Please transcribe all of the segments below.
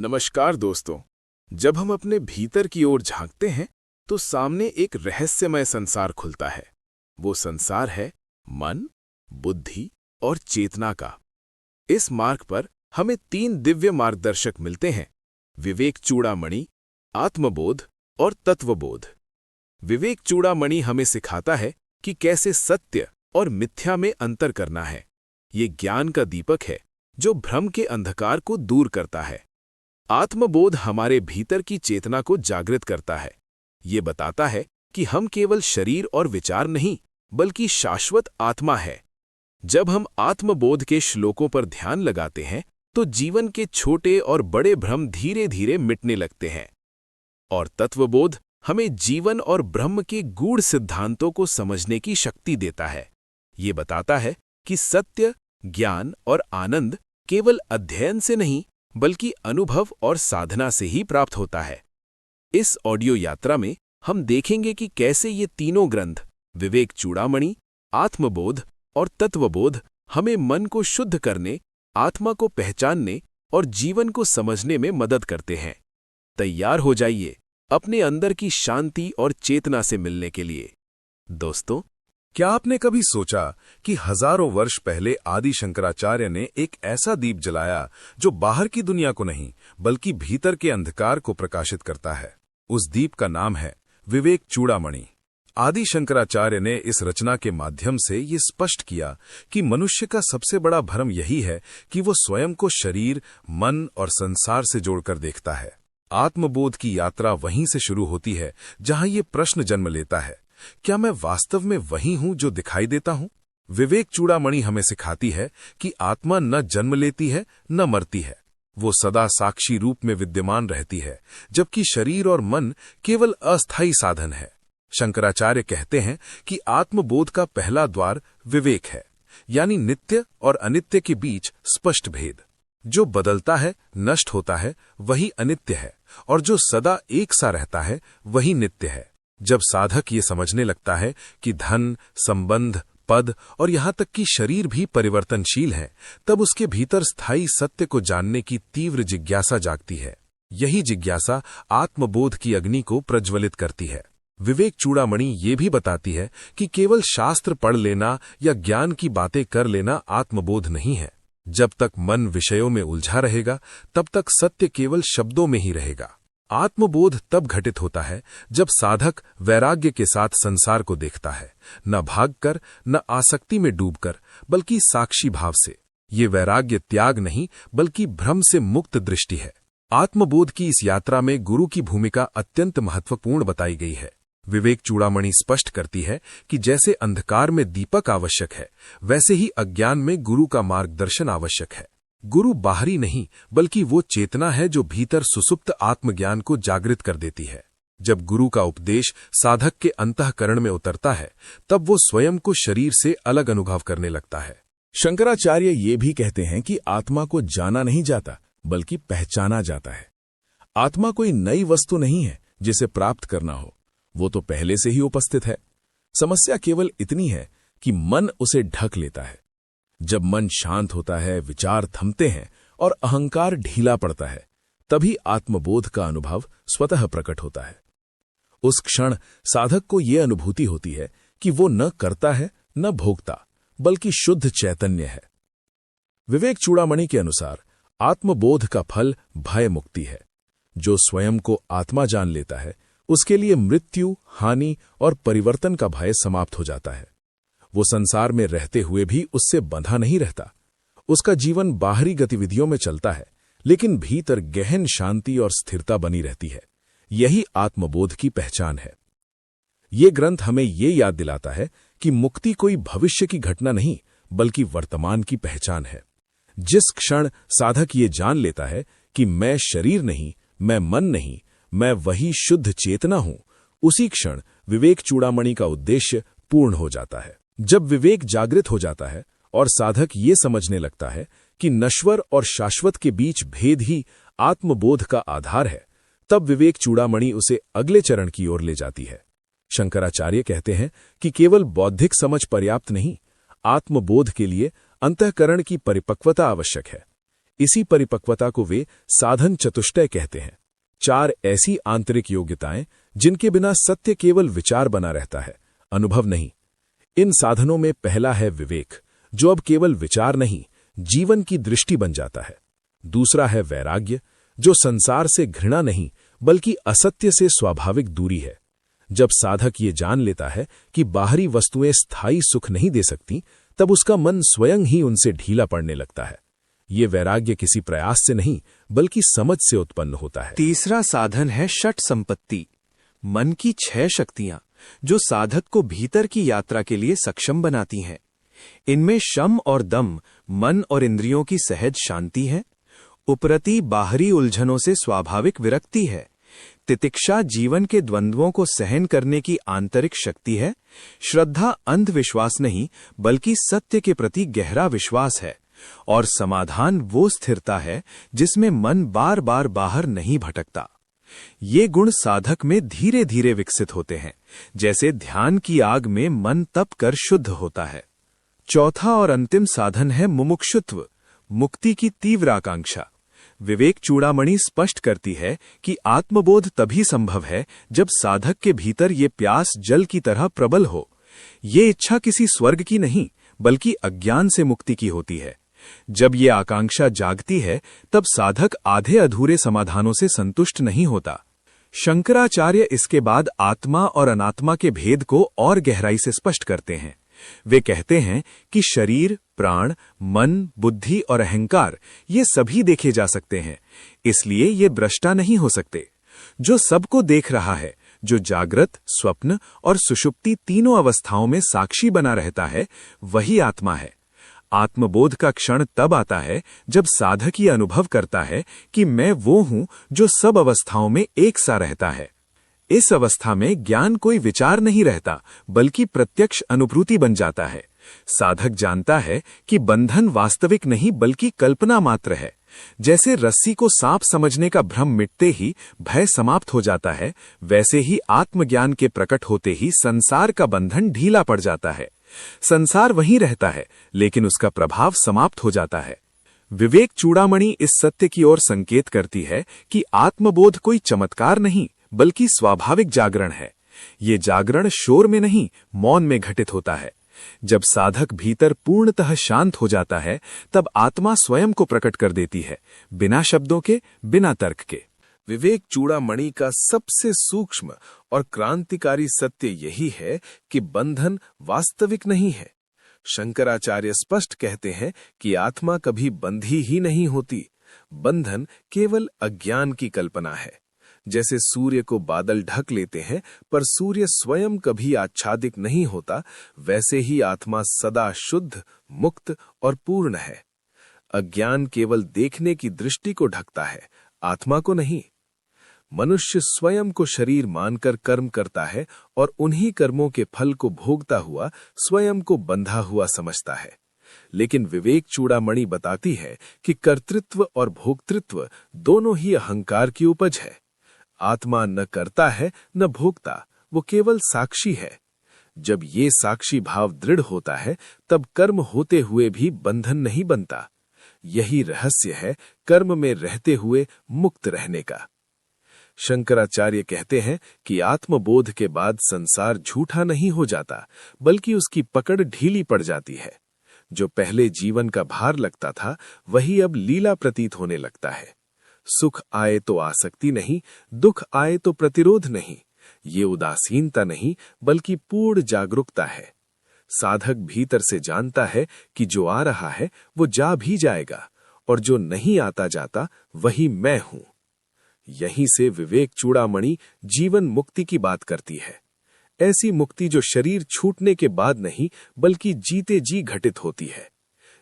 नमस्कार दोस्तों। जब हम अपने भीतर की ओर झांकते हैं तो सामने एक रहस्यमय संसार खुलता है। वो संसार है मन, बुद्धि और चेतना का। इस मार्ग पर हमें 3 दिव्य मार्गदर्शक मिलते हैं: विवेक चूड़ामणि, आत्मबोध और तत्वबोध। विवेक चूड़ामणि हमें सिखाता है कि कैसे सत्य और मिथ्या में अंतर करना है। ये ज्ञान का दीपक है जो भ्रम के अंधकार को दूर करता है। आत्मबोध हमारे भीतर की चेतना को जागृत करता है। ये बताता है कि हम केवल शरीर और विचार नहीं, बल्कि शाश्वत आत्मा है। जब हम आत्मबोध के श्लोकों पर ध्यान लगाते हैं तो जीवन के छोटे और बड़े भ्रम धीरे धीरे मिटने लगते हैं। और तत्वबोध हमें जीवन और ब्रह्म के गूढ़ सिद्धांतों को समझने की शक्ति देता है। ये बताता है कि सत्य, ज्ञान और आनंद केवल अध्ययन से नहीं, बल्कि अनुभव और साधना से ही प्राप्त होता है। इस ऑडियो यात्रा में हम देखेंगे कि कैसे ये तीनों ग्रंथ विवेक चूड़ामणि, आत्मबोध और तत्वबोध हमें मन को शुद्ध करने, आत्मा को पहचानने और जीवन को समझने में मदद करते हैं। तैयार हो जाइए अपने अंदर की शांति और चेतना से मिलने के लिए। दोस्तों, क्या आपने कभी सोचा कि हजारों वर्ष पहले आदि शंकराचार्य ने एक ऐसा दीप जलाया जो बाहर की दुनिया को नहीं, बल्कि भीतर के अंधकार को प्रकाशित करता है? उस दीप का नाम है विवेक चूड़ामणि। आदि शंकराचार्य ने इस रचना के माध्यम से ये स्पष्ट किया कि मनुष्य का सबसे बड़ा भ्रम यही है कि वो स्वयं को शरीर, मन और संसार से जोड़कर देखता है। आत्मबोध की यात्रा वहीं से शुरू होती है जहां ये प्रश्न जन्म लेता है, क्या मैं वास्तव में वही हूं जो दिखाई देता हूं? विवेक चूड़ामणि हमें सिखाती है कि आत्मा न जन्म लेती है न मरती है। वो सदा साक्षी रूप में विद्यमान रहती है, जबकि शरीर और मन केवल अस्थायी साधन है। शंकराचार्य कहते हैं कि आत्मबोध का पहला द्वार विवेक है, यानी नित्य और अनित्य के बीच स्पष्ट भेद। जो बदलता है, नष्ट होता है, वही अनित्य है, और जो सदा एक सा रहता है वही नित्य है। जब साधक ये समझने लगता है कि धन, संबंध, पद और यहां तक कि शरीर भी परिवर्तनशील है, तब उसके भीतर स्थायी सत्य को जानने की तीव्र जिज्ञासा जागती है। यही जिज्ञासा आत्मबोध की अग्नि को प्रज्वलित करती है। विवेक चूड़ामणि ये भी बताती है कि केवल शास्त्र पढ़ लेना या ज्ञान की बातें कर लेना आत्मबोध नहीं है। जब तक मन विषयों में उलझा रहेगा, तब तक सत्य केवल शब्दों में ही रहेगा। आत्मबोध तब घटित होता है जब साधक वैराग्य के साथ संसार को देखता है, न भागकर, न आसक्ति में डूबकर, बल्कि साक्षी भाव से। ये वैराग्य त्याग नहीं, बल्कि भ्रम से मुक्त दृष्टि है। आत्मबोध की इस यात्रा में गुरु की भूमिका अत्यंत महत्वपूर्ण बताई गई है। विवेक चूड़ामणि स्पष्ट करती है कि जैसे अंधकार में दीपक आवश्यक है, वैसे ही अज्ञान में गुरु का मार्गदर्शन आवश्यक है। गुरु बाहरी नहीं, बल्कि वो चेतना है जो भीतर सुसुप्त आत्मज्ञान को जागृत कर देती है। जब गुरु का उपदेश साधक के अंतःकरण में उतरता है, तब वो स्वयं को शरीर से अलग अनुभव करने लगता है। शंकराचार्य ये भी कहते हैं कि आत्मा को जाना नहीं जाता, बल्कि पहचाना जाता है। आत्मा कोई नई वस्तु नहीं है जिसे प्राप्त करना हो, वो तो पहले से ही उपस्थित है। समस्या केवल इतनी है कि मन उसे ढक लेता है। जब मन शांत होता है, विचार थमते हैं और अहंकार ढीला पड़ता है, तभी आत्मबोध का अनुभव स्वतः प्रकट होता है। उस क्षण साधक को यह अनुभूति होती है कि वो न करता है न भोगता, बल्कि शुद्ध चैतन्य है। विवेक चूड़ामणि के अनुसार आत्मबोध का फल भय मुक्ति है। जो स्वयं को आत्मा जान लेता है, उसके लिए मृत्यु, हानि और परिवर्तन का भय समाप्त हो जाता है। वो संसार में रहते हुए भी उससे बंधा नहीं रहता। उसका जीवन बाहरी गतिविधियों में चलता है, लेकिन भीतर गहन शांति और स्थिरता बनी रहती है। यही आत्मबोध की पहचान है। ये ग्रंथ हमें ये याद दिलाता है कि मुक्ति कोई भविष्य की घटना नहीं, बल्कि वर्तमान की पहचान है। जिस क्षण साधक ये जान लेता है कि मैं शरीर नहीं, मैं मन नहीं, मैं वही शुद्ध चेतना हूं, उसी क्षण विवेक चूड़ामणि का उद्देश्य पूर्ण हो जाता है। जब विवेक जागृत हो जाता है और साधक ये समझने लगता है कि नश्वर और शाश्वत के बीच भेद ही आत्मबोध का आधार है, तब विवेक चूड़ामणि उसे अगले चरण की ओर ले जाती है। शंकराचार्य कहते हैं कि केवल बौद्धिक समझ पर्याप्त नहीं, आत्मबोध के लिए अंतःकरण की परिपक्वता आवश्यक है। इसी परिपक्वता को वे साधन चतुष्टय कहते हैं। 4 ऐसी आंतरिक योग्यताएं जिनके बिना सत्य केवल विचार बना रहता है, अनुभव नहीं। इन साधनों में पहला है विवेक, जो अब केवल विचार नहीं, जीवन की दृष्टि बन जाता है। दूसरा है वैराग्य, जो संसार से घृणा नहीं बल्कि असत्य से स्वाभाविक दूरी है। जब साधक ये जान लेता है कि बाहरी वस्तुएं स्थायी सुख नहीं दे सकती, तब उसका मन स्वयं ही उनसे ढीला पड़ने लगता है। ये वैराग्य किसी प्रयास से नहीं बल्कि समझ से उत्पन्न होता है। तीसरा साधन है षट संपत्ति, मन की 6 शक्तियां जो साधक को भीतर की यात्रा के लिए सक्षम बनाती हैं। इनमें शम और दम मन और इंद्रियों की सहज शांति है, उपरति बाहरी उलझनों से स्वाभाविक विरक्ति है, तितिक्षा जीवन के द्वंद्वों को सहन करने की आंतरिक शक्ति है, श्रद्धा अंधविश्वास नहीं बल्कि सत्य के प्रति गहरा विश्वास है, और समाधान वो स्थिरता है जिसमें मन बार बार बाहर नहीं भटकता। ये गुण साधक में धीरे धीरे विकसित होते हैं, जैसे ध्यान की आग में मन तप कर शुद्ध होता है। चौथा और अंतिम साधन है मुमुक्षुत्व, मुक्ति की तीव्र आकांक्षा। विवेक चूड़ामणि स्पष्ट करती है कि आत्मबोध तभी संभव है जब साधक के भीतर ये प्यास जल की तरह प्रबल हो। ये इच्छा किसी स्वर्ग की नहीं बल्कि अज्ञान से मुक्ति की होती है। जब ये आकांक्षा जागती है तब साधक आधे अधूरे समाधानों से संतुष्ट नहीं होता। शंकराचार्य इसके बाद आत्मा और अनात्मा के भेद को और गहराई से स्पष्ट करते हैं। वे कहते हैं कि शरीर, प्राण, मन, बुद्धि और अहंकार ये सभी देखे जा सकते हैं, इसलिए ये भ्रष्टा नहीं हो सकते। जो सबको देख रहा है, जो जागृत, स्वप्न और सुषुप्ति तीनों अवस्थाओं में साक्षी बना रहता है, वही आत्मा है। आत्मबोध का क्षण तब आता है जब साधक ये अनुभव करता है कि मैं वो हूं जो सब अवस्थाओं में एक सा रहता है। इस अवस्था में ज्ञान कोई विचार नहीं रहता बल्कि प्रत्यक्ष अनुभूति बन जाता है। साधक जानता है कि बंधन वास्तविक नहीं बल्कि कल्पना मात्र है। जैसे रस्सी को सांप समझने का भ्रम मिटते ही भय समाप्त हो जाता है, वैसे ही आत्मज्ञान के प्रकट होते ही संसार का बंधन ढीला पड़ जाता है। संसार वहीं रहता है लेकिन उसका प्रभाव समाप्त हो जाता है। विवेक चूड़ामणि इस सत्य की ओर संकेत करती है कि आत्मबोध कोई चमत्कार नहीं बल्कि स्वाभाविक जागरण है। ये जागरण शोर में नहीं, मौन में घटित होता है। जब साधक भीतर पूर्णतः शांत हो जाता है, तब आत्मा स्वयं को प्रकट कर देती है, बिना शब्दों के, बिना तर्क के। विवेक चूड़ामणि का सबसे सूक्ष्म और क्रांतिकारी सत्य यही है कि बंधन वास्तविक नहीं है। शंकराचार्य स्पष्ट कहते हैं कि आत्मा कभी बंधी ही नहीं होती। बंधन केवल अज्ञान की कल्पना है। जैसे सूर्य को बादल ढक लेते हैं पर सूर्य स्वयं कभी आच्छादित नहीं होता, वैसे ही आत्मा सदा शुद्ध, मुक्त और पूर्ण है। अज्ञान केवल देखने की दृष्टि को ढकता है, आत्मा को नहीं। मनुष्य स्वयं को शरीर मानकर कर्म करता है और उन्हीं कर्मों के फल को भोगता हुआ स्वयं को बंधा हुआ समझता है। लेकिन विवेक चूड़ामणि बताती है कि कर्तृत्व और भोक्तृत्व दोनों ही अहंकार की उपज है। आत्मा न करता है न भोगता, वो केवल साक्षी है। जब ये साक्षी भाव दृढ़ होता है तब कर्म होते हुए भी बंधन नहीं बनता। यही रहस्य है कर्म में रहते हुए मुक्त रहने का। शंकराचार्य कहते हैं कि आत्मबोध के बाद संसार झूठा नहीं हो जाता बल्कि उसकी पकड़ ढीली पड़ जाती है। जो पहले जीवन का भार लगता था वही अब लीला प्रतीत होने लगता है। सुख आए तो आसक्ति नहीं, दुख आए तो प्रतिरोध नहीं। ये उदासीनता नहीं बल्कि पूर्ण जागरूकता है। साधक भीतर से जानता है कि जो आ रहा है वो जा भी जाएगा और जो नहीं आता जाता वही मैं हूं। यहीं से विवेक चूड़ामणि जीवन मुक्ति की बात करती है। ऐसी मुक्ति जो शरीर छूटने के बाद नहीं बल्कि जीते जी घटित होती है।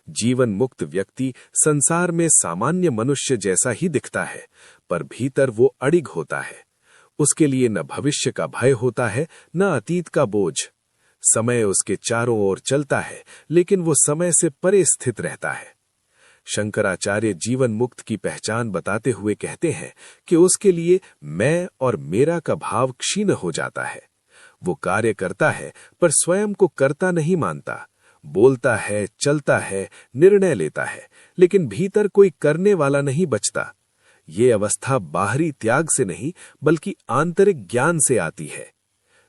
जीवन मुक्त व्यक्ति संसार में सामान्य मनुष्य जैसा ही दिखता है, पर भीतर वो अडिग होता है। उसके लिए न भविष्य का भय होता है न अतीत का बोझ। समय उसके चारों ओर चलता है लेकिन वो समय से परे स्थित रहता है। शंकराचार्य जीवन मुक्त की पहचान बताते हुए कहते हैं कि उसके लिए मैं और मेरा का भाव क्षीण हो जाता है। वो कार्य करता है पर स्वयं को कर्ता नहीं मानता। बोलता है, चलता है, निर्णय लेता है, लेकिन भीतर कोई करने वाला नहीं बचता। ये अवस्था बाहरी त्याग से नहीं बल्कि आंतरिक ज्ञान से आती है।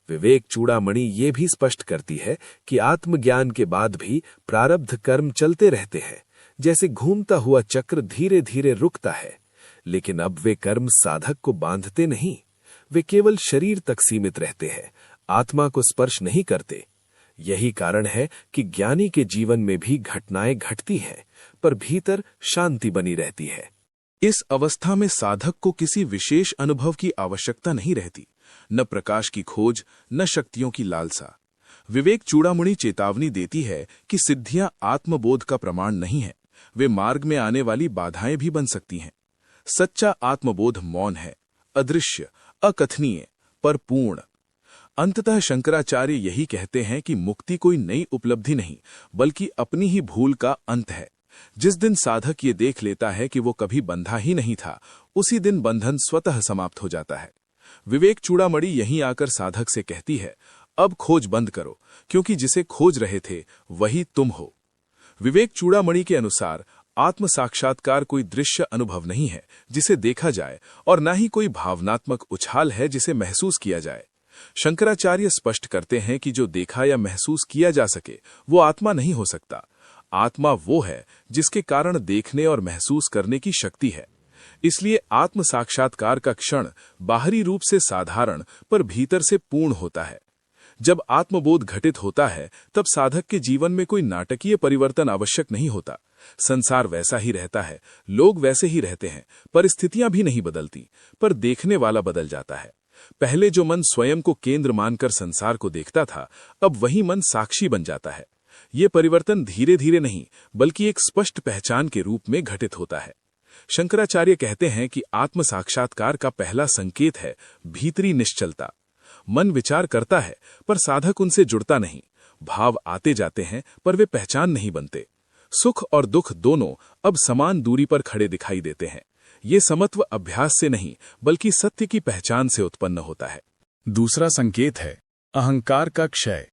विवेक चूड़ामणि ये भी स्पष्ट करती है कि आत्मज्ञान के बाद भी प्रारब्ध कर्म चलते रहते हैं, जैसे घूमता हुआ चक्र धीरे धीरे रुकता है, लेकिन अब वे कर्म साधक को बांधते नहीं, वे केवल शरीर तक सीमित रहते हैं, आत्मा को स्पर्श नहीं करते। यही कारण है कि ज्ञानी के जीवन में भी घटनाएं घटती हैं, पर भीतर शांति बनी रहती है। इस अवस्था में साधक को किसी विशेष अनुभव की आवश्यकता नहीं रहती, न प्रकाश की खोज, न शक्तियों की लालसा। विवेक चूड़ामणि चेतावनी देती है कि सिद्धियां आत्मबोध का प्रमाण नहीं है, वे मार्ग में आने वाली बाधाएं भी बन सकती हैं। सच्चा आत्मबोध मौन है, अदृश्य, अकथनीय, पर पूर्ण। अंततः शंकराचार्य यही कहते हैं कि मुक्ति कोई नई उपलब्धि नहीं, बल्कि अपनी ही भूल का अंत है। जिस दिन साधक ये देख लेता है कि वो कभी बंधा ही नहीं था, उसी दिन बंधन स्वतः समाप्त हो जाता है। विवेक चूड़ामणि यहीं आकर साधक से कहती है, अब खोज बंद करो, क्योंकि जिसे खोज रहे थे वही तुम हो। विवेक चूड़ामणि के अनुसार आत्म साक्षात्कार कोई दृश्य अनुभव नहीं है जिसे देखा जाए, और न ही कोई भावनात्मक उछाल है जिसे महसूस किया जाए। शंकराचार्य स्पष्ट करते हैं कि जो देखा या महसूस किया जा सके वो आत्मा नहीं हो सकता। आत्मा वो है जिसके कारण देखने और महसूस करने की शक्ति है। इसलिए आत्म साक्षात्कार का क्षण बाहरी रूप से साधारण पर भीतर से पूर्ण होता है। जब आत्मबोध घटित होता है तब साधक के जीवन में कोई नाटकीय परिवर्तन आवश्यक नहीं होता। संसार वैसा ही रहता है, लोग वैसे ही रहते हैं, परिस्थितियां भी नहीं बदलती, पर देखने वाला बदल जाता है। पहले जो मन स्वयं को केंद्र मानकर संसार को देखता था, अब वही मन साक्षी बन जाता है। ये परिवर्तन धीरे धीरे नहीं बल्कि एक स्पष्ट पहचान के रूप में घटित होता है। शंकराचार्य कहते हैं कि आत्म साक्षात्कार का पहला संकेत है भीतरी निश्चलता। मन विचार करता है पर साधक उनसे जुड़ता नहीं। भाव आते जाते हैं पर वे पहचान नहीं बनते। सुख और दुख दोनों अब समान दूरी पर खड़े दिखाई देते हैं। ये समत्व अभ्यास से नहीं बल्कि सत्य की पहचान से उत्पन्न होता है। दूसरा संकेत है अहंकार का क्षय।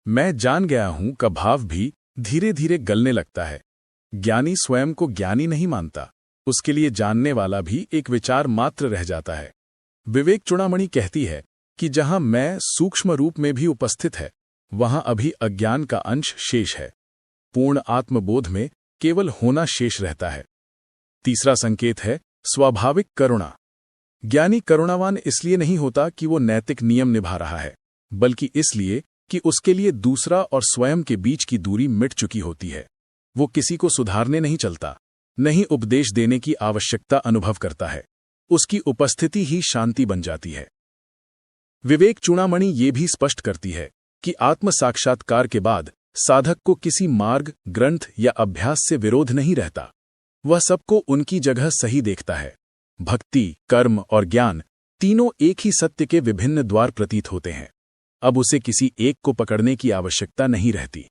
मैं जान गया हूं का भाव भी धीरे धीरे गलने लगता है। ज्ञानी स्वयं को ज्ञानी नहीं मानता, उसके लिए जानने वाला भी एक विचार मात्र रह जाता है। विवेक चूड़ामणि कहती है कि जहां मैं सूक्ष्म रूप में भी उपस्थित है, वहां अभी अज्ञान का अंश शेष है। पूर्ण आत्मबोध में केवल होना शेष रहता है। तीसरा संकेत है स्वाभाविक करुणा। ज्ञानी करुणावान इसलिए नहीं होता कि वो नैतिक नियम निभा रहा है, बल्कि इसलिए कि उसके लिए दूसरा और स्वयं के बीच की दूरी मिट चुकी होती है। वो किसी को सुधारने नहीं चलता, नहीं उपदेश देने की आवश्यकता अनुभव करता है। उसकी उपस्थिति ही शांति बन जाती है। विवेक चूड़ामणि ये भी स्पष्ट करती है कि आत्म साक्षात्कार के बाद साधक को किसी मार्ग, ग्रंथ या अभ्यास से विरोध नहीं रहता। वह सबको उनकी जगह सही देखता है। भक्ति, कर्म और ज्ञान तीनों एक ही सत्य के विभिन्न द्वार प्रतीत होते हैं। अब उसे किसी एक को पकड़ने की आवश्यकता नहीं रहती।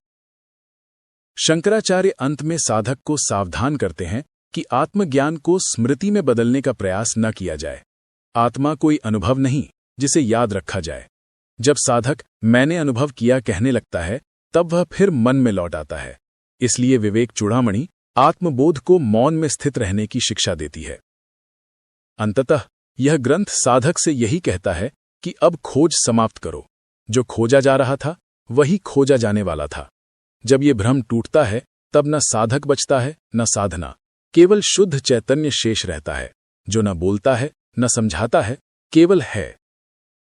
शंकराचार्य अंत में साधक को सावधान करते हैं कि आत्मज्ञान को स्मृति में बदलने का प्रयास न किया जाए। आत्मा कोई अनुभव नहीं जिसे याद रखा जाए। जब साधक मैंने अनुभव किया कहने लगता है, तब वह फिर मन में लौट आता है। इसलिए विवेक चूड़ामणि आत्मबोध को मौन में स्थित रहने की शिक्षा देती है। अंततः यह ग्रंथ साधक से यही कहता है कि अब खोज समाप्त करो। जो खोजा जा रहा था वही खोजा जाने वाला था। जब ये भ्रम टूटता है तब न साधक बचता है न साधना, केवल शुद्ध चैतन्य शेष रहता है, जो न बोलता है न समझाता है, केवल है।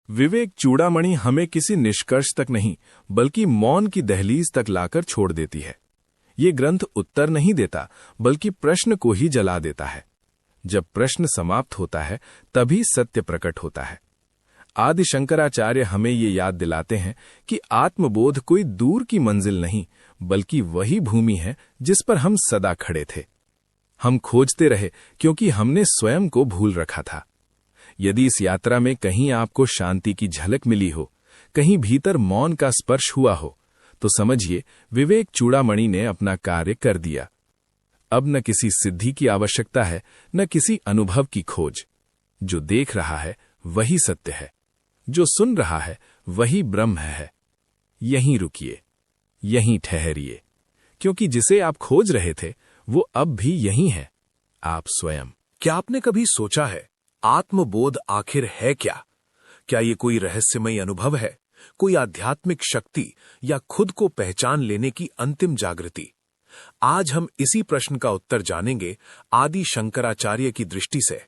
विवेक चूड़ामणि हमें किसी निष्कर्ष तक नहीं बल्कि मौन की दहलीज तक लाकर छोड़ देती है। ये ग्रंथ उत्तर नहीं देता बल्कि प्रश्न को ही जला देता है। जब प्रश्न समाप्त होता है तभी सत्य प्रकट होता है। आदि शंकराचार्य हमें ये याद दिलाते हैं कि आत्मबोध कोई दूर की मंजिल नहीं बल्कि वही भूमि है जिस पर हम सदा खड़े थे। हम खोजते रहे क्योंकि हमने स्वयं को भूल रखा था। यदि इस यात्रा में कहीं आपको शांति की झलक मिली हो, कहीं भीतर मौन का स्पर्श हुआ हो, तो समझिए विवेक चूड़ामणि ने अपना कार्य कर दिया। अब न किसी सिद्धि की आवश्यकता है, न किसी अनुभव की खोज। जो देख रहा है वही सत्य है, जो सुन रहा है वही ब्रह्म है। यहीं रुकिए, यहीं ठहरिए। क्योंकि जिसे आप खोज रहे थे वो अब भी यही है, आप स्वयं। क्या आपने कभी सोचा है, आत्मबोध आखिर है क्या? क्या ये कोई रहस्यमयी अनुभव है, कोई आध्यात्मिक शक्ति या खुद को पहचान लेने की अंतिम जागृति? आज हम इसी प्रश्न का उत्तर जानेंगे आदि शंकराचार्य की दृष्टि से,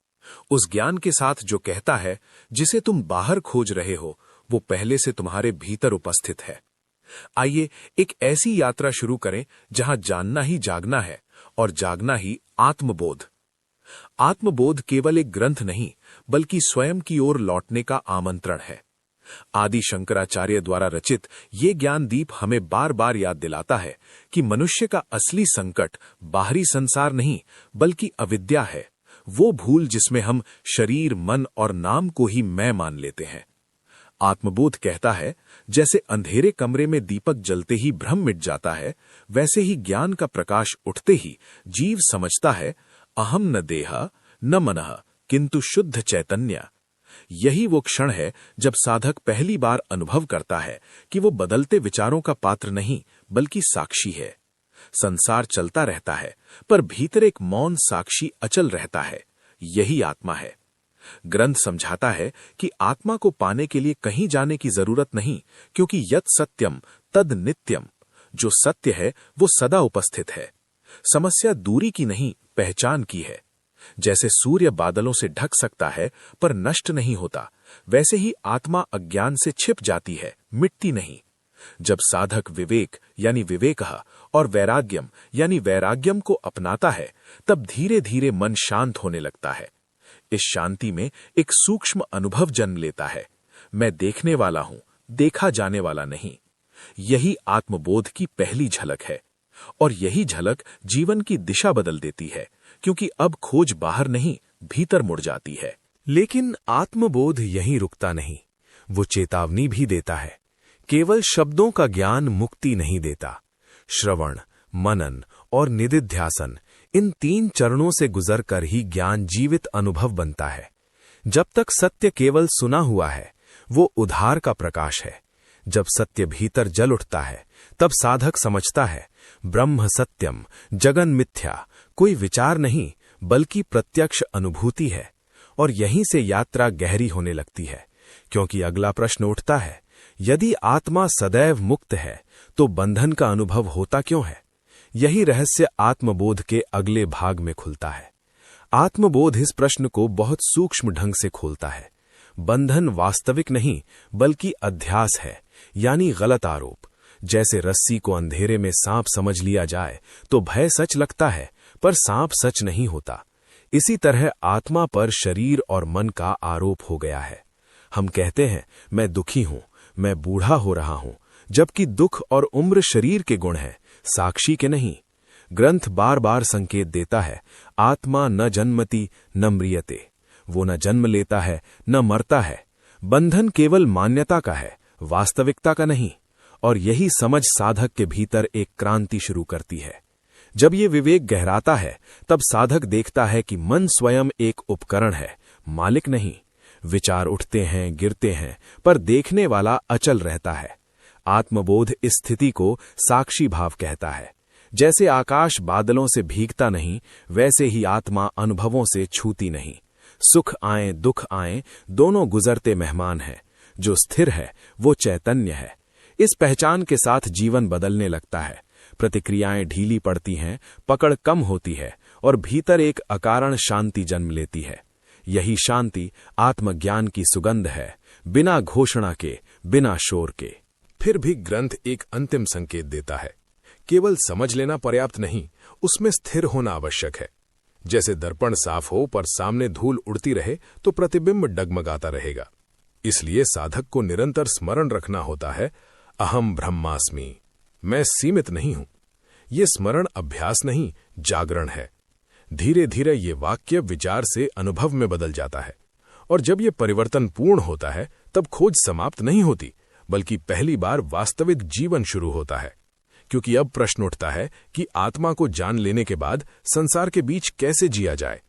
उस ज्ञान के साथ जो कहता है जिसे तुम बाहर खोज रहे हो वो पहले से तुम्हारे भीतर उपस्थित है। आइए एक ऐसी यात्रा शुरू करें जहां जानना ही जागना है और जागना ही आत्मबोध। आत्मबोध केवल एक ग्रंथ नहीं बल्कि स्वयं की ओर लौटने का आमंत्रण है। आदि शंकराचार्य द्वारा रचित ये ज्ञान दीप हमें बार बार याद दिलाता है कि मनुष्य का असली संकट बाहरी संसार नहीं बल्कि अविद्या है, वो भूल जिसमें हम शरीर, मन और नाम को ही मैं मान लेते हैं। आत्मबोध कहता है, जैसे अंधेरे कमरे में दीपक जलते ही भ्रम मिट जाता है, वैसे ही ज्ञान का प्रकाश उठते ही जीव समझता है, अहम न देहा न मनः किंतु शुद्ध चैतन्य। यही वो क्षण है जब साधक पहली बार अनुभव करता है कि वो बदलते विचारों का पात्र नहीं बल्कि साक्षी है। संसार चलता रहता है पर भीतर एक मौन साक्षी अचल रहता है, यही आत्मा है। ग्रंथ समझाता है कि आत्मा को पाने के लिए कहीं जाने की जरूरत नहीं, क्योंकि यत् सत्यम तद नित्यम, जो सत्य है वो सदा उपस्थित है। समस्या दूरी की नहीं, पहचान की है। जैसे सूर्य बादलों से ढक सकता है पर नष्ट नहीं होता, वैसे ही आत्मा अज्ञान से छिप जाती है, मिटती नहीं। जब साधक विवेक यानी विवेकः और वैराग्यम यानी वैराग्यम को अपनाता है, तब धीरे धीरे मन शांत होने लगता है। इस शांति में एक सूक्ष्म अनुभव जन्म लेता है, मैं देखने वाला हूं, देखा जाने वाला नहीं। यही आत्मबोध की पहली झलक है और यही झलक जीवन की दिशा बदल देती है, क्योंकि अब खोज बाहर नहीं भीतर मुड़ जाती है। लेकिन आत्मबोध यहीं रुकता नहीं, वो चेतावनी भी देता है। केवल शब्दों का ज्ञान मुक्ति नहीं देता। श्रवण, मनन और निदिध्यासन, इन 3 चरणों से गुजरकर ही ज्ञान जीवित अनुभव बनता है। जब तक सत्य केवल सुना हुआ है, वो उधार का प्रकाश है। जब सत्य भीतर जल उठता है, तब साधक समझता है, ब्रह्म सत्यम जगन मिथ्या, कोई विचार नहीं बल्कि प्रत्यक्ष अनुभूति है। और यहीं से यात्रा गहरी होने लगती है, क्योंकि अगला प्रश्न उठता है, यदि आत्मा सदैव मुक्त है तो बंधन का अनुभव होता क्यों है? यही रहस्य आत्मबोध के अगले भाग में खुलता है। आत्मबोध इस प्रश्न को बहुत सूक्ष्म ढंग से खोलता है। बंधन वास्तविक नहीं बल्कि अध्यास है, यानी गलत आरोप। जैसे रस्सी को अंधेरे में सांप समझ लिया जाए तो भय सच लगता है, पर सांप सच नहीं होता। इसी तरह आत्मा पर शरीर और मन का आरोप हो गया है। हम कहते हैं, मैं दुखी हूं, मैं बूढ़ा हो रहा हूं, जबकि दुख और उम्र शरीर के गुण हैं, साक्षी के नहीं। ग्रंथ बार बार संकेत देता है, आत्मा न जन्मति न म्रियते, वो न जन्म लेता है न मरता है। बंधन केवल मान्यता का है, वास्तविकता का नहीं। और यही समझ साधक के भीतर एक क्रांति शुरू करती है। जब ये विवेक गहराता है, तब साधक देखता है कि मन स्वयं एक उपकरण है, मालिक नहीं। विचार उठते हैं, गिरते हैं, पर देखने वाला अचल रहता है। आत्मबोध इस स्थिति को साक्षी भाव कहता है। जैसे आकाश बादलों से भीगता नहीं, वैसे ही आत्मा अनुभवों से छूती नहीं। सुख आए दुख आए, दोनों गुजरते मेहमान हैं। जो स्थिर है वो चैतन्य है। इस पहचान के साथ जीवन बदलने लगता है। प्रतिक्रियाएं ढीली पड़ती हैं, पकड़ कम होती है और भीतर एक अकारण शांति जन्म लेती है। यही शांति आत्मज्ञान की सुगंध है, बिना घोषणा के, बिना शोर के। फिर भी ग्रंथ एक अंतिम संकेत देता है, केवल समझ लेना पर्याप्त नहीं, उसमें स्थिर होना आवश्यक है। जैसे दर्पण साफ हो पर सामने धूल उड़ती रहे तो प्रतिबिंब डगमगाता रहेगा। इसलिए साधक को निरंतर स्मरण रखना होता है, अहम ब्रह्मास्मि, मैं सीमित नहीं हूं। ये स्मरण अभ्यास नहीं, जागरण है। धीरे धीरे ये वाक्य विचार से अनुभव में बदल जाता है, और जब ये परिवर्तन पूर्ण होता है तब खोज समाप्त नहीं होती, बल्कि पहली बार वास्तविक जीवन शुरू होता है। क्योंकि अब प्रश्न उठता है कि आत्मा को जान लेने के बाद संसार के बीच कैसे जिया जाए।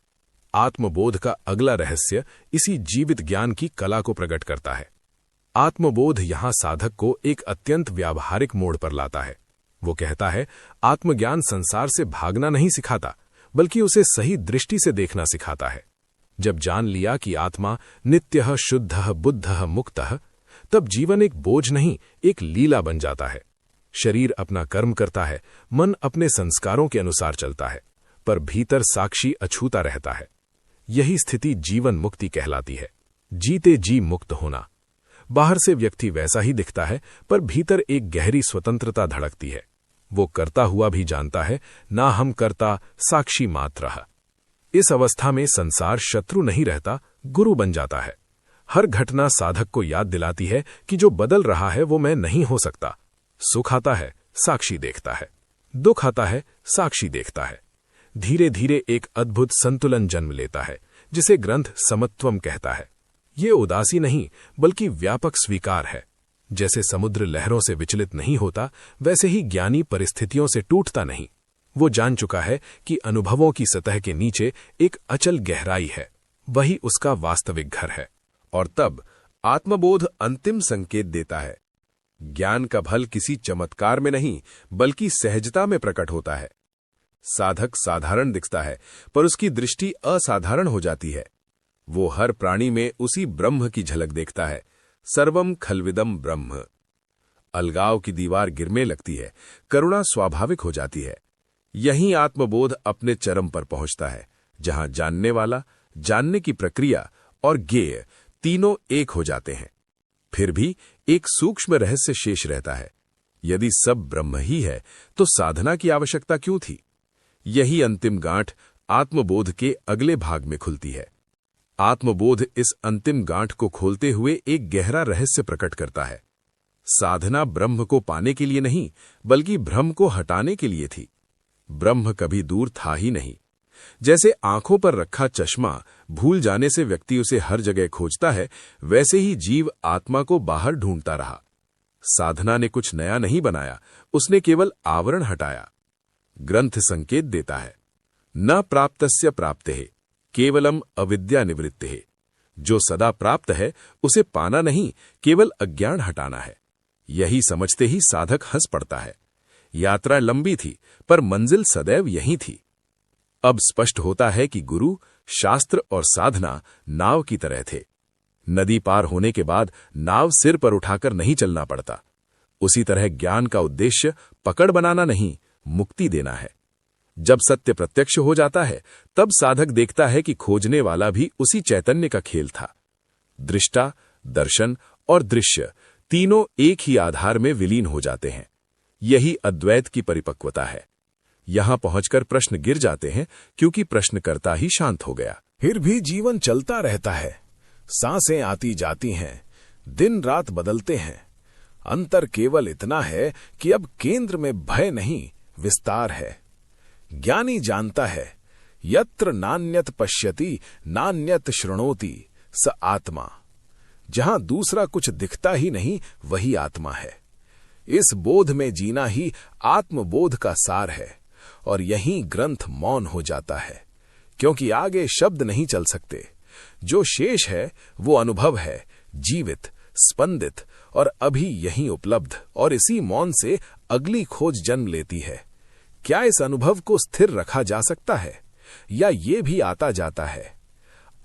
आत्मबोध का अगला रहस्य इसी जीवित ज्ञान की कला को प्रकट करता है। आत्मबोध यहां साधक को एक अत्यंत व्यावहारिक मोड़ पर लाता है। वो कहता है, आत्मज्ञान संसार से भागना नहीं सिखाता, बल्कि उसे सही दृष्टि से देखना सिखाता है। जब जान लिया कि आत्मा नित्यः शुद्धः बुद्धः मुक्तः, तब जीवन एक बोझ नहीं, एक लीला बन जाता है। शरीर अपना कर्म करता है, मन अपने संस्कारों के अनुसार चलता है, पर भीतर साक्षी अछूता रहता है। यही स्थिति जीवन मुक्ति कहलाती है, जीते जी मुक्त होना। बाहर से व्यक्ति वैसा ही दिखता है, पर भीतर एक गहरी स्वतंत्रता धड़कती है। वो करता हुआ भी जानता है, ना हम करता, साक्षी मात्र। इस अवस्था में संसार शत्रु नहीं रहता, गुरु बन जाता है। हर घटना साधक को याद दिलाती है कि जो बदल रहा है वो मैं नहीं हो सकता। सुख आता है, साक्षी देखता है, दुख आता है, साक्षी देखता है। धीरे धीरे एक अद्भुत संतुलन जन्म लेता है, जिसे ग्रंथ समत्वम कहता है। ये उदासी नहीं, बल्कि व्यापक स्वीकार है। जैसे समुद्र लहरों से विचलित नहीं होता, वैसे ही ज्ञानी परिस्थितियों से टूटता नहीं। वो जान चुका है कि अनुभवों की सतह के नीचे एक अचल गहराई है, वही उसका वास्तविक घर है। और तब आत्मबोध अंतिम संकेत देता है। ज्ञान का फल किसी चमत्कार में नहीं, बल्कि सहजता में प्रकट होता है। साधक साधारण दिखता है, पर उसकी दृष्टि असाधारण हो जाती है। वो हर प्राणी में उसी ब्रह्म की झलक देखता है। सर्वम खलविदम ब्रह्म। अलगाव की दीवार गिरने लगती है, करुणा स्वाभाविक हो जाती है। यहीं आत्मबोध अपने चरम पर पहुंचता है, जहां जानने वाला, जानने की प्रक्रिया और ज्ञेय तीनों एक हो जाते हैं। फिर भी एक सूक्ष्म रहस्य शेष रहता है। यदि सब ब्रह्म ही है, तो साधना की आवश्यकता क्यों थी? यही अंतिम गांठ आत्मबोध के अगले भाग में खुलती है। आत्मबोध इस अंतिम गांठ को खोलते हुए एक गहरा रहस्य प्रकट करता है। साधना ब्रह्म को पाने के लिए नहीं, बल्कि भ्रम को हटाने के लिए थी। ब्रह्म कभी दूर था ही नहीं। जैसे आंखों पर रखा चश्मा भूल जाने से व्यक्ति उसे हर जगह खोजता है, वैसे ही जीव आत्मा को बाहर ढूंढता रहा। साधना ने कुछ नया नहीं बनाया, उसने केवल आवरण हटाया। ग्रंथ संकेत देता है, न प्राप्तस्य प्राप्तेः केवलम अविद्या निवृत्तेः। जो सदा प्राप्त है, उसे पाना नहीं, केवल अज्ञान हटाना है। यही समझते ही साधक हंस पड़ता है। यात्रा लंबी थी, पर मंजिल सदैव यही थी। अब स्पष्ट होता है कि गुरु, शास्त्र और साधना नाव की तरह थे। नदी पार होने के बाद नाव सिर पर उठाकर नहीं चलना पड़ता। उसी तरह ज्ञान का उद्देश्य पकड़ बनाना नहीं, मुक्ति देना है। जब सत्य प्रत्यक्ष हो जाता है, तब साधक देखता है कि खोजने वाला भी उसी चैतन्य का खेल था। दृष्टा, दर्शन और दृश्य तीनों एक ही आधार में विलीन हो जाते हैं। यही अद्वैत की परिपक्वता है। यहां पहुंचकर प्रश्न गिर जाते हैं, क्योंकि प्रश्नकर्ता ही शांत हो गया। फिर भी जीवन चलता रहता है। सांसें आती जाती हैं, दिन रात बदलते हैं। अंतर केवल इतना है कि अब केंद्र में भय नहीं, विस्तार है। ज्ञानी जानता है, यत्र नान्यत पश्यति नान्यत शृणोति स आत्मा। जहां दूसरा कुछ दिखता ही नहीं, वही आत्मा है। इस बोध में जीना ही आत्मबोध का सार है, और यहीं ग्रंथ मौन हो जाता है, क्योंकि आगे शब्द नहीं चल सकते। जो शेष है वो अनुभव है, जीवित, स्पंदित और अभी यहीं उपलब्ध, और इसी मौन से अगली खोज जन्म लेती है। क्या इस अनुभव को स्थिर रखा जा सकता है, या ये भी आता जाता है?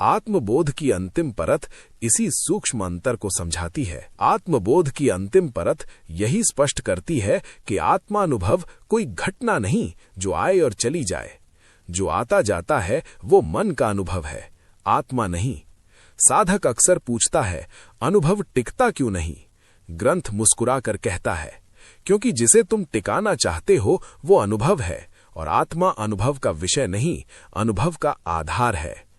आत्मबोध की अंतिम परत इसी सूक्ष्म अंतर को समझाती है। आत्मबोध की अंतिम परत यही स्पष्ट करती है कि आत्मानुभव कोई घटना नहीं जो आए और चली जाए। जो आता जाता है वो मन का अनुभव है, आत्मा नहीं। साधक अक्सर पूछता है, अनुभव टिकता क्यों नहीं? ग्रंथ मुस्कुराकर कहता है, क्योंकि जिसे तुम टिकाना चाहते हो वो अनुभव है, और आत्मा अनुभव का विषय नहीं, अनुभव का आधार है।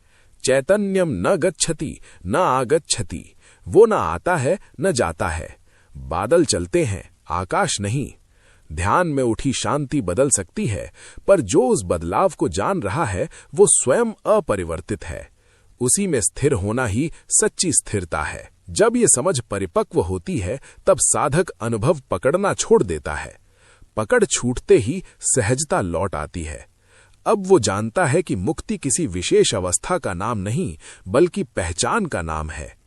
चैतन्यम न गच्छति न आगच्छति, वो न आता है न जाता है। बादल चलते हैं, आकाश नहीं। ध्यान में उठी शांति बदल सकती है, पर जो उस बदलाव को जान रहा है वो स्वयं अपरिवर्तित है। उसी में स्थिर होना ही सच्ची स्थिरता है। जब ये समझ परिपक्व होती है, तब साधक अनुभव पकड़ना छोड़ देता है। पकड़ छूटते ही सहजता लौट आती है। अब वो जानता है कि मुक्ति किसी विशेष अवस्था का नाम नहीं, बल्कि पहचान का नाम है।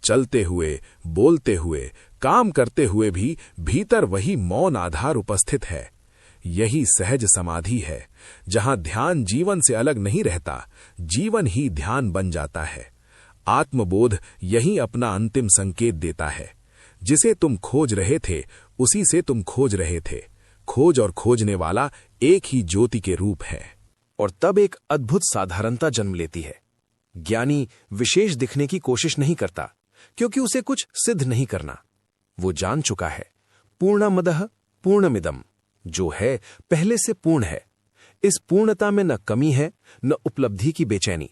चलते हुए, बोलते हुए, काम करते हुए भी भीतर वही मौन आधार उपस्थित है, यही सहज समाधि है, जहां ध्यान जीवन से अलग नहीं रहता, जीवन ही ध्यान बन जाता है। आत्मबोध यही अपना अंतिम संकेत देता है। जिसे तुम खोज रहे थे, उसी से तुम खोज रहे थे। खोज और खोजने वाला एक ही ज्योति के रूप है। और तब एक अद्भुत साधारणता जन्म लेती है। ज्ञानी विशेष दिखने की कोशिश नहीं करता, क्योंकि उसे कुछ सिद्ध नहीं करना। वो जान चुका है, पूर्णमदः पूर्णमिदम्, जो है पहले से पूर्ण है। इस पूर्णता में न कमी है, न उपलब्धि की बेचैनी,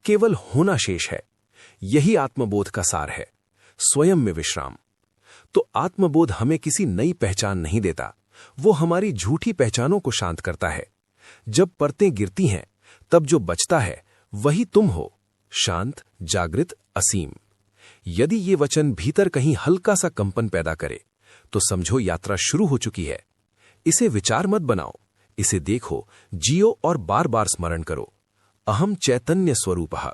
केवल होना शेष है। यही आत्मबोध का सार है, स्वयं में विश्राम। तो आत्मबोध हमें किसी नई पहचान नहीं देता, वो हमारी झूठी पहचानों को शांत करता है। जब परतें गिरती हैं, तब जो बचता है वही तुम हो, शांत, जागृत, असीम। यदि ये वचन भीतर कहीं हल्का सा कंपन पैदा करे, तो समझो यात्रा शुरू हो चुकी है। इसे विचार मत बनाओ, इसे देखो, जियो और बार बार स्मरण करो, अहम चैतन्य स्वरूपः।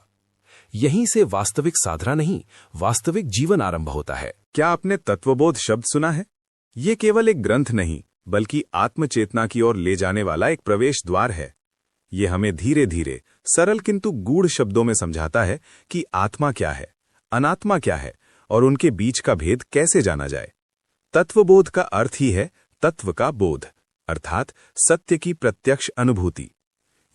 यहीं से वास्तविक साधना नहीं, वास्तविक जीवन आरंभ होता है। क्या आपने तत्वबोध शब्द सुना है? ये केवल एक ग्रंथ नहीं, बल्कि आत्मचेतना की ओर ले जाने वाला एक प्रवेश द्वार है। ये हमें धीरे धीरे, सरल किंतु गूढ़ शब्दों में समझाता है कि आत्मा क्या है, अनात्मा क्या है और उनके बीच का भेद कैसे जाना जाए। तत्वबोध का अर्थ ही है तत्व का बोध, अर्थात सत्य की प्रत्यक्ष अनुभूति।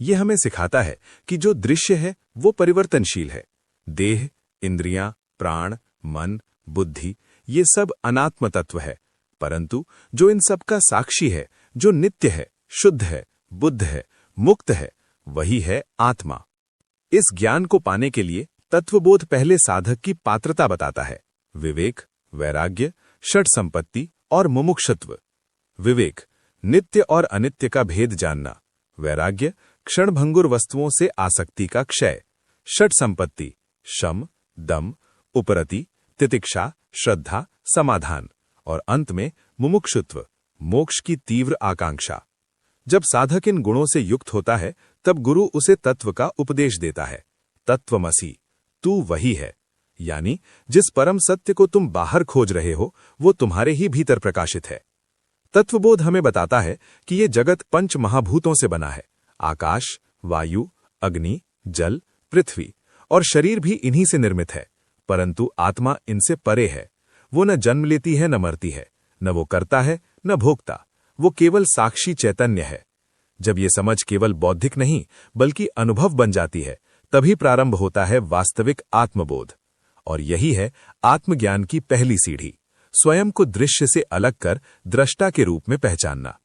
ये हमें सिखाता है कि जो दृश्य है वो परिवर्तनशील है। देह, इंद्रियां, प्राण, मन, बुद्धि, ये सब अनात्म तत्व है, परंतु जो इन सब का साक्षी है, जो नित्य है, शुद्ध है, बुद्ध है, मुक्त है, वही है आत्मा। इस ज्ञान को पाने के लिए तत्वबोध पहले साधक की पात्रता बताता है: विवेक, वैराग्य, षट संपत्ति और मुमुक्षुत्व। विवेक, नित्य और अनित्य का भेद जानना। वैराग्य, क्षणभंगुर वस्तुओं से आसक्ति का क्षय। षट संपत्ति, शम, दम, उपरति, तितिक्षा, श्रद्धा, समाधान। और अंत में मुमुक्षुत्व, मोक्ष की तीव्र आकांक्षा। जब साधक इन गुणों से युक्त होता है, तब गुरु उसे तत्व का उपदेश देता है। तत्वमसि, तू वही है, यानी जिस परम सत्य को तुम बाहर खोज रहे हो, वो तुम्हारे ही भीतर प्रकाशित है। तत्वबोध हमें बताता है कि ये जगत पंच महाभूतों से बना है: आकाश, वायु, अग्नि, जल, पृथ्वी, और शरीर भी इन्हीं से निर्मित है। परंतु आत्मा इनसे परे है। वो न जन्म लेती है, न मरती है, न वो करता है, न भोगता। वो केवल साक्षी चैतन्य है। जब ये समझ केवल बौद्धिक नहीं, बल्कि अनुभव बन जाती है, तभी प्रारंभ होता है वास्तविक आत्मबोध। और यही है आत्मज्ञान की पहली सीढ़ी: स्वयं को दृश्य से अलग कर दृष्टा के रूप में पहचानना।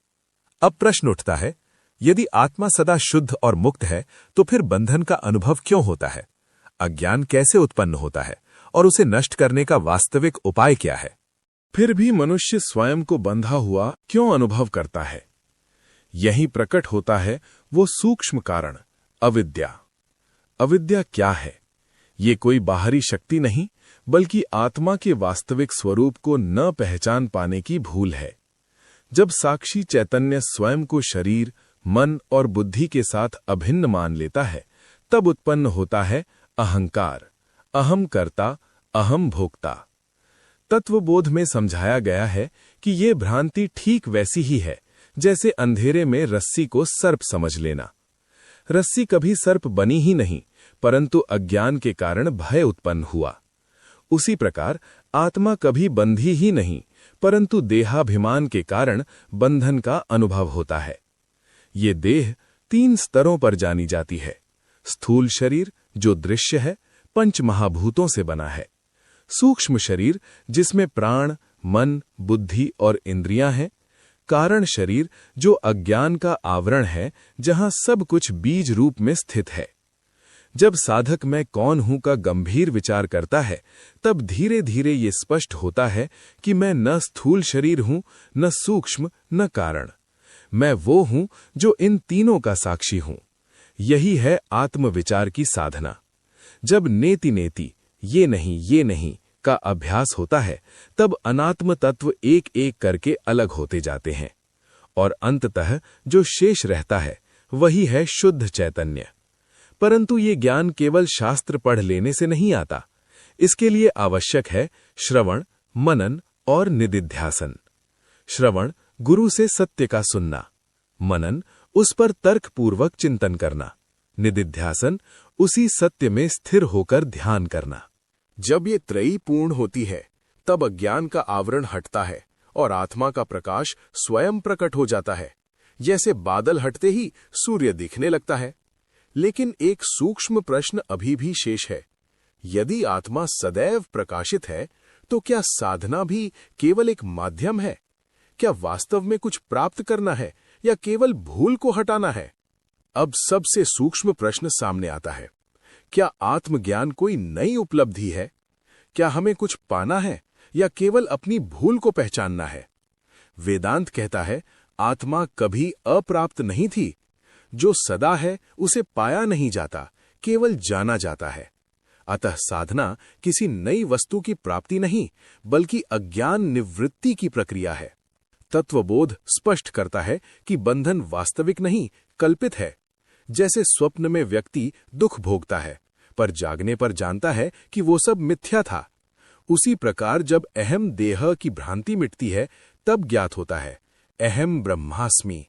अब प्रश्न उठता है, यदि आत्मा सदा शुद्ध और मुक्त है, तो फिर बंधन का अनुभव क्यों होता है? अज्ञान कैसे उत्पन्न होता है और उसे नष्ट करने का वास्तविक उपाय क्या है? फिर भी मनुष्य स्वयं को बंधा हुआ क्यों अनुभव करता है? यहीं प्रकट होता है वो सूक्ष्म कारण, अविद्या। अविद्या क्या है? ये कोई बाहरी शक्ति नहीं, बल्कि आत्मा के वास्तविक स्वरूप को न पहचान पाने की भूल है। जब साक्षी चैतन्य स्वयं को शरीर, मन और बुद्धि के साथ अभिन्न मान लेता है, तब उत्पन्न होता है अहंकार, अहम कर्ता, अहम भोक्ता। तत्वबोध में समझाया गया है कि ये भ्रांति ठीक वैसी ही है जैसे अंधेरे में रस्सी को सर्प समझ लेना। रस्सी कभी सर्प बनी ही नहीं, परंतु अज्ञान के कारण भय उत्पन्न हुआ। उसी प्रकार आत्मा कभी बंधी ही नहीं, परंतु देहाभिमान के कारण बंधन का अनुभव होता है। ये देह 3 स्तरों पर जानी जाती है: स्थूल शरीर, जो दृश्य है, पंच महाभूतों से बना है; सूक्ष्म शरीर, जिसमें प्राण, मन, बुद्धि और इंद्रियां हैं; कारण शरीर, जो अज्ञान का आवरण है, जहां सब कुछ बीज रूप में स्थित है। जब साधक मैं कौन हूं का गंभीर विचार करता है, तब धीरे धीरे ये स्पष्ट होता है कि मैं न स्थूल शरीर हूं, न सूक्ष्म, न कारण। मैं वो हूं जो इन तीनों का साक्षी हूं। यही है आत्मविचार की साधना। जब नेति नेति, ये नहीं का अभ्यास होता है, तब अनात्म तत्व एक एक करके अलग होते जाते हैं, और अंततः जो शेष रहता है वही है शुद्ध चैतन्य। परंतु ये ज्ञान केवल शास्त्र पढ़ लेने से नहीं आता। इसके लिए आवश्यक है श्रवण, मनन और निदिध्यासन। श्रवण, गुरु से सत्य का सुनना, मनन, उस पर तर्कपूर्वक चिंतन करना। निदिध्यासन, उसी सत्य में स्थिर होकर ध्यान करना। जब ये त्रयी पूर्ण होती है तब अज्ञान का आवरण हटता है और आत्मा का प्रकाश स्वयं प्रकट हो जाता है। जैसे बादल हटते ही सूर्य दिखने लगता है। लेकिन एक सूक्ष्म प्रश्न अभी भी शेष है। यदि आत्मा सदैव प्रकाशित है तो क्या साधना भी केवल एक माध्यम है? क्या वास्तव में कुछ प्राप्त करना है या केवल भूल को हटाना है? अब सबसे सूक्ष्म प्रश्न सामने आता है, क्या आत्मज्ञान कोई नई उपलब्धि है? क्या हमें कुछ पाना है या केवल अपनी भूल को पहचानना है? वेदांत कहता है, आत्मा कभी अप्राप्त नहीं थी। जो सदा है उसे पाया नहीं जाता, केवल जाना जाता है। अतः साधना किसी नई वस्तु की प्राप्ति नहीं, बल्कि अज्ञान निवृत्ति की प्रक्रिया है। तत्वबोध स्पष्ट करता है कि बंधन वास्तविक नहीं, कल्पित है। जैसे स्वप्न में व्यक्ति दुख भोगता है, पर जागने पर जानता है कि वो सब मिथ्या था। उसी प्रकार जब अहम देह की भ्रांति मिटती है, तब ज्ञात होता है, अहम ब्रह्मास्मि,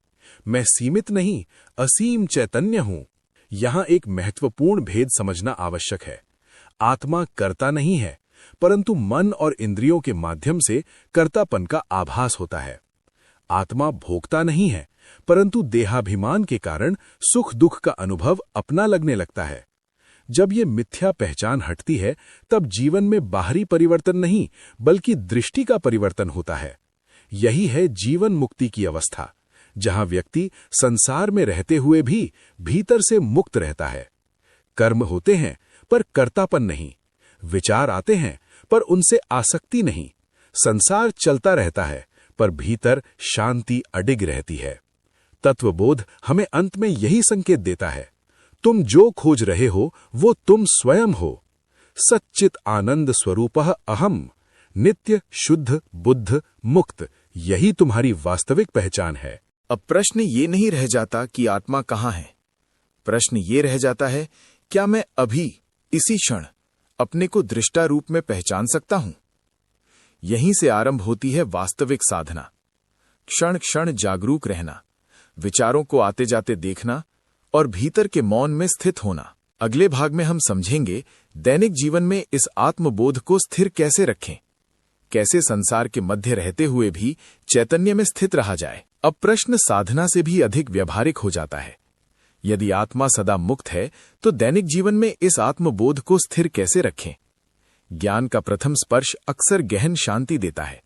मैं सीमित नहीं, असीम चैतन्य हूं। यहां एक महत्वपूर्ण भेद समझना आवश्यक है। आत्मा कर्ता नहीं है, परंतु मन और इंद्रियों के माध्यम से कर्तापन का आभास होता है। आत्मा भोगता नहीं है, परंतु देहाभिमान के कारण सुख दुख का अनुभव अपना लगने लगता है। जब ये मिथ्या पहचान हटती है, तब जीवन में बाहरी परिवर्तन नहीं, बल्कि दृष्टि का परिवर्तन होता है। यही है जीवन मुक्ति की अवस्था, जहां व्यक्ति संसार में रहते हुए भी भीतर से मुक्त रहता है। कर्म होते हैं पर कर्तापन नहीं, विचार आते हैं पर उनसे आसक्ति नहीं, संसार चलता रहता है पर भीतर शांति अडिग रहती है। तत्वबोध हमें अंत में यही संकेत देता है, तुम जो खोज रहे हो वो तुम स्वयं हो। सच्चित आनंद स्वरूपः अहम, नित्य शुद्ध बुद्ध मुक्त, यही तुम्हारी वास्तविक पहचान है। अब प्रश्न ये नहीं रह जाता कि आत्मा कहाँ है। प्रश्न ये रह जाता है, क्या मैं अभी इसी क्षण अपने को दृष्टा रूप में पहचान सकता हूं? यहीं से आरंभ होती है वास्तविक साधना। क्षण क्षण जागरूक रहना, विचारों को आते जाते देखना और भीतर के मौन में स्थित होना। अगले भाग में हम समझेंगे दैनिक जीवन में इस आत्मबोध को स्थिर कैसे रखें, कैसे संसार के मध्य रहते हुए भी चैतन्य में स्थित रहा जाए। अब प्रश्न साधना से भी अधिक व्यावहारिक हो जाता है। यदि आत्मा सदा मुक्त है तो दैनिक जीवन में इस आत्मबोध को स्थिर कैसे रखें? ज्ञान का प्रथम स्पर्श अक्सर गहन शांति देता है,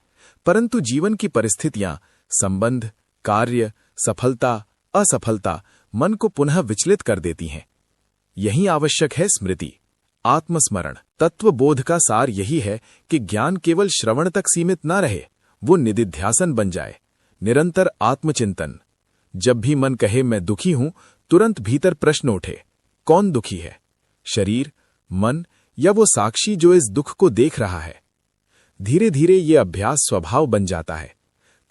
परंतु जीवन की परिस्थितियां, संबंध, कार्य, सफलता, असफलता मन को पुनः विचलित कर देती हैं। यही आवश्यक है स्मृति, आत्मस्मरण। तत्वबोध का सार यही है कि ज्ञान केवल श्रवण तक सीमित न रहे, वो निदिध्यासन बन जाए, निरंतर आत्मचिंतन। जब भी मन कहे मैं दुखी हूं, तुरंत भीतर प्रश्न उठे, कौन दुखी है? शरीर, मन या वो साक्षी जो इस दुख को देख रहा है? धीरे धीरे ये अभ्यास स्वभाव बन जाता है।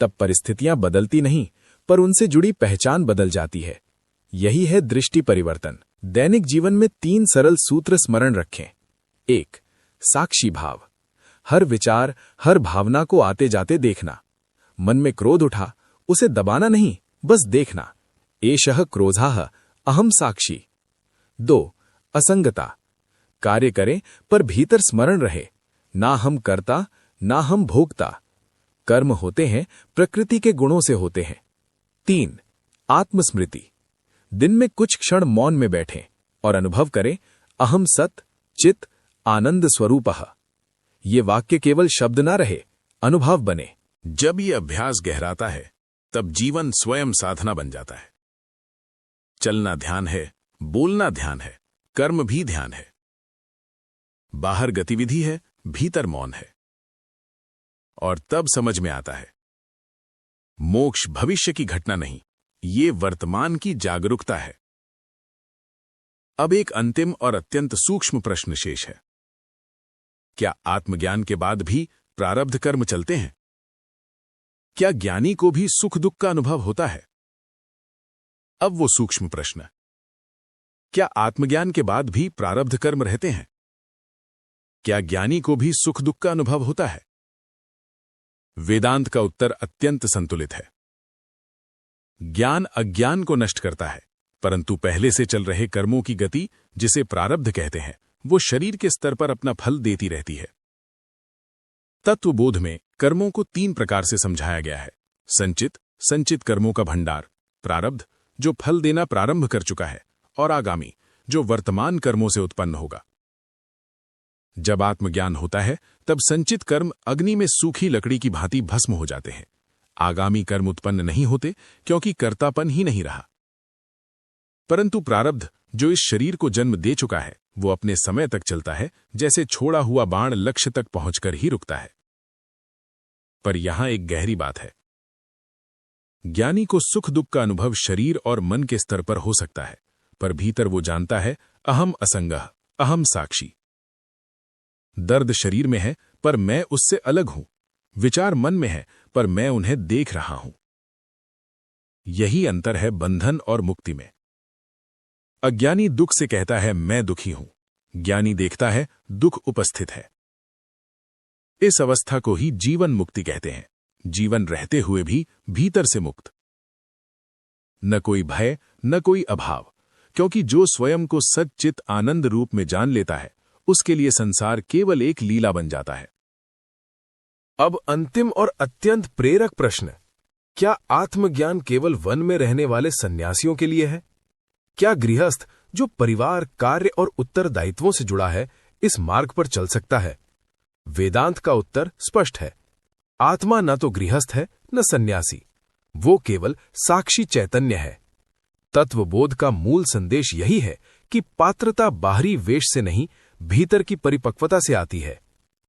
तब परिस्थितियां बदलती नहीं, पर उनसे जुड़ी पहचान बदल जाती है। यही है दृष्टि परिवर्तन। दैनिक जीवन में 3 सरल सूत्र स्मरण रखें। 1. साक्षी भाव। हर विचार, हर भावना को आते जाते देखना। मन में क्रोध उठा, उसे दबाना नहीं, बस देखना। एषः क्रोधः अहम साक्षी। 2. असंगता। कार्य करें पर भीतर स्मरण रहे, ना हम करता ना हम भोगता। कर्म होते हैं, प्रकृति के गुणों से होते हैं। 3. आत्मस्मृति। दिन में कुछ क्षण मौन में बैठें और अनुभव करें, अहम सत चित आनंद स्वरूपः। ये वाक्य केवल शब्द ना रहे, अनुभव बने। जब ये अभ्यास गहराता है तब जीवन स्वयं साधना बन जाता है। चलना ध्यान है, बोलना ध्यान है, कर्म भी ध्यान है। बाहर गतिविधि है, भीतर मौन है। और तब समझ में आता है, मोक्ष भविष्य की घटना नहीं, ये वर्तमान की जागरूकता है। अब एक अंतिम और अत्यंत सूक्ष्म प्रश्न शेष है, क्या आत्मज्ञान के बाद भी प्रारब्ध कर्म चलते हैं? क्या ज्ञानी को भी सुख दुख का अनुभव होता है? अब वो सूक्ष्म प्रश्न, क्या आत्मज्ञान के बाद भी प्रारब्ध कर्म रहते हैं? क्या ज्ञानी को भी सुख दुख का अनुभव होता है? वेदांत का उत्तर अत्यंत संतुलित है। ज्ञान अज्ञान को नष्ट करता है, परंतु पहले से चल रहे कर्मों की गति, जिसे प्रारब्ध कहते हैं, वो शरीर के स्तर पर अपना फल देती रहती है। तत्वबोध में कर्मों को 3 प्रकार से समझाया गया है। संचित कर्मों का भंडार, प्रारब्ध जो फल देना प्रारंभ कर चुका है, और आगामी जो वर्तमान कर्मों से उत्पन्न होगा। जब आत्मज्ञान होता है तब संचित कर्म अग्नि में सूखी लकड़ी की भांति भस्म हो जाते हैं। आगामी कर्म उत्पन्न नहीं होते क्योंकि कर्तापन ही नहीं रहा। परंतु प्रारब्ध जो इस शरीर को जन्म दे चुका है वो अपने समय तक चलता है, जैसे छोड़ा हुआ बाण लक्ष्य तक पहुंचकर ही रुकता है। पर यहां एक गहरी बात है। ज्ञानी को सुख दुख का अनुभव शरीर और मन के स्तर पर हो सकता है, पर भीतर वो जानता है अहम असंगः, अहम साक्षी। दर्द शरीर में है पर मैं उससे अलग हूं, विचार मन में है पर मैं उन्हें देख रहा हूं। यही अंतर है बंधन और मुक्ति में। अज्ञानी दुख से कहता है मैं दुखी हूं, ज्ञानी देखता है दुख उपस्थित है। इस अवस्था को ही जीवन मुक्ति कहते हैं, जीवन रहते हुए भी भीतर से मुक्त। न कोई भय न कोई अभाव, क्योंकि जो स्वयं को सच्चित आनंद रूप में जान लेता है उसके लिए संसार केवल एक लीला बन जाता है। अब अंतिम और अत्यंत प्रेरक प्रश्न, क्या आत्मज्ञान केवल वन में रहने वाले सन्यासियों के लिए है? क्या गृहस्थ जो परिवार, कार्य और उत्तरदायित्वों से जुड़ा है इस मार्ग पर चल सकता है? वेदांत का उत्तर स्पष्ट है। आत्मा न तो गृहस्थ है न सन्यासी, वो केवल साक्षी चैतन्य है। तत्वबोध का मूल संदेश यही है कि पात्रता बाहरी वेश से नहीं, भीतर की परिपक्वता से आती है।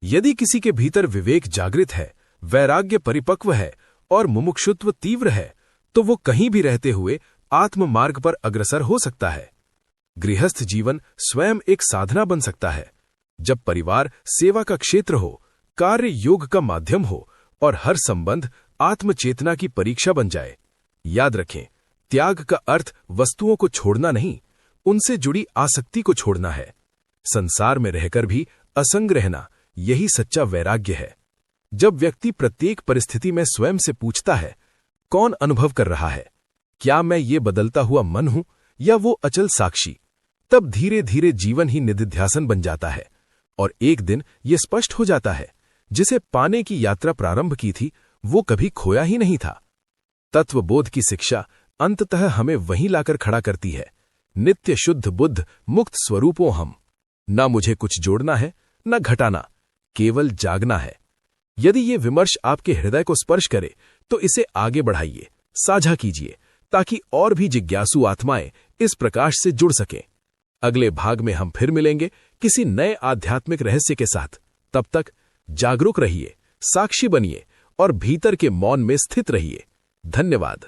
यदि किसी के भीतर विवेक जागृत है, वैराग्य परिपक्व है और मुमुक्षुत्व तीव्र है, तो वो कहीं भी रहते हुए आत्म मार्ग पर अग्रसर हो सकता है। गृहस्थ जीवन स्वयं एक साधना बन सकता है। जब परिवार सेवा का क्षेत्र हो, कार्य योग का माध्यम हो और हर संबंध आत्मचेतना की परीक्षा बन जाए। याद रखें, त्याग का अर्थ वस्तुओं को छोड़ना नहीं, उनसे जुड़ी आसक्ति को छोड़ना है। संसार में रहकर भी असंग रहना, यही सच्चा वैराग्य है। जब व्यक्ति प्रत्येक परिस्थिति में स्वयं से पूछता है, कौन अनुभव कर रहा है? क्या मैं ये बदलता हुआ मन हूं या वो अचल साक्षी? तब धीरे धीरे जीवन ही निधिध्यासन बन जाता है और एक दिन ये स्पष्ट हो जाता है, जिसे पाने की यात्रा प्रारंभ की थी वो कभी खोया ही नहीं था। तत्वबोध की शिक्षा अंततः हमें वहीं लाकर खड़ा करती है। नित्य शुद्ध बुद्ध मुक्त स्वरूपों हम। ना मुझे कुछ जोड़ना है न घटाना, केवल जागना है। यदि ये विमर्श आपके हृदय को स्पर्श करे तो इसे आगे बढ़ाइए, साझा कीजिए, ताकि और भी जिज्ञासु आत्माएं इस प्रकाश से जुड़ सकें। अगले भाग में हम फिर मिलेंगे किसी नए आध्यात्मिक रहस्य के साथ। तब तक जागरूक रहिए, साक्षी बनिए और भीतर के मौन में स्थित रहिए। धन्यवाद।